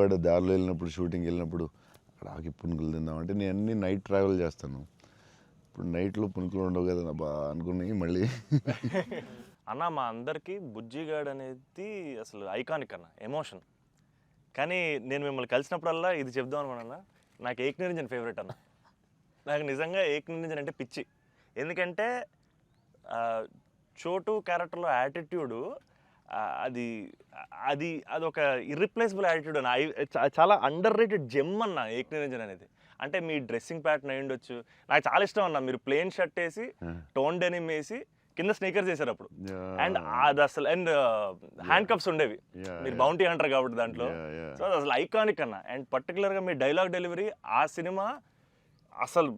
విజయవాడ దారిలో వెళ్ళినప్పుడు షూటింగ్కి వెళ్ళినప్పుడు అక్కడ ఆకి పునుకులు తిందామంటే నేను అన్ని నైట్ ట్రావెల్ చేస్తాను. ఇప్పుడు నైట్లో పునుకులు ఉండవు కదా బా అనుకుని మళ్ళీ అన్న మా అందరికీ బుజ్జిగాడు అనేది అసలు ఐకానిక్ అన్న, ఎమోషన్. కానీ నేను మిమ్మల్ని కలిసినప్పుడల్లా ఇది చెప్దాం అనుకున్నా, నాకు ఏక్ నిరంజన్ ఫేవరెట్ అన్న. నాకు నిజంగా ఏక్ నిరంజన్ అంటే పిచ్చి. ఎందుకంటే చోటు క్యారెక్టర్లో యాటిట్యూడు అది అది అదొక ఇర్రిప్లేసబుల్ యాటిట్యూడ్ అన్న. చాలా అండర్ రేటెడ్ జెమ్ అన్న ఏక్ నిరంజన్ అనేది. అంటే మీ డ్రెస్సింగ్ ప్యాటర్న్ అయి ఉండొచ్చు, నాకు చాలా ఇష్టం అన్న. మీరు ప్లెయిన్ షర్ట్ వేసి టోన్ డెనిమ్ వేసి కింద స్నీకర్స్ చేశారు అప్పుడు, అండ్ అది అసలు అండ్ హ్యాండ్ కప్స్ ఉండేవి, మీరు బౌంటీ అంటారు కాబట్టి దాంట్లో. సో అది అసలు ఐకానిక్ అన్న. అండ్ పర్టికులర్గా మీ డైలాగ్ డెలివరీ ఆ సినిమా అసలు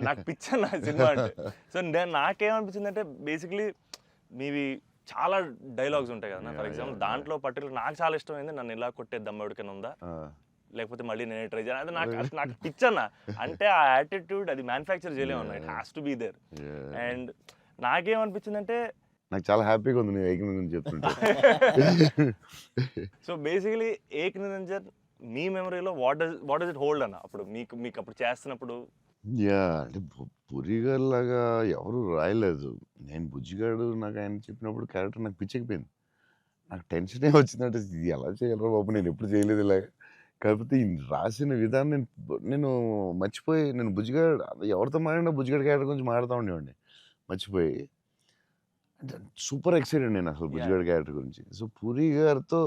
నాకు పిచ్చన్న సినిమా అంటే. సో నాకేమనిపించింది అంటే బేసిక్లీ మీవి చాలా డైలాగ్స్ ఉంటాయి కదా. ఫర్ ఎగ్జాంపుల్ దాంట్లో పర్టికులర్ నాకు చాలా ఇష్టమైంది, నన్ను ఇలా కొట్టే దమ్మడికైనా ఉందా, లేకపోతే మళ్ళీ నేనే ట్రై చేయాలి, అది నాకు పిచ్చన్న. అంటే ఆ యాటిట్యూడ్ అది మ్యానుఫ్యాక్చర్ చేయలేమన్నా, it has to be there. And నాకేమనిపించిందంటే నాకు చాలా హ్యాపీగా ఉంది నేను ఏక్ నిరంజన్ చెప్తుంటే. సో బేసికలీ ఏక్ నిరంజన్ మీ మెమరీలో వాట్ డస్ ఇట్ హోల్డ్ అన్న అప్పుడు మీకు అప్పుడు చేస్తున్నప్పుడు? అంటే పురిగారు లాగా ఎవరు రాయలేదు. నేను బుజ్జిగాడు నాకు ఆయన చెప్పినప్పుడు క్యారెక్టర్ నాకు పిచ్చెక్కిపోయింది. నాకు టెన్షనే వచ్చిందంటే ఇది ఎలా చేయాలరా బాబు, నేను ఎప్పుడు చేయలేదు ఇలాగ. కాకపోతే ఈ రాసిన విధానం నేను మర్చిపోయి, నేను బుజ్జిగాడు ఎవరితో మాట్లాడినా బుజ్జిగాడు క్యారెక్టర్ గురించి మాట్లాడుతూ ఉండేవాడిని మర్చిపోయి. సూపర్ ఎక్సైటెడ్ నేను అసలు బుజ్జిగాడు క్యారెక్టర్ గురించి. సో పూరి గారితో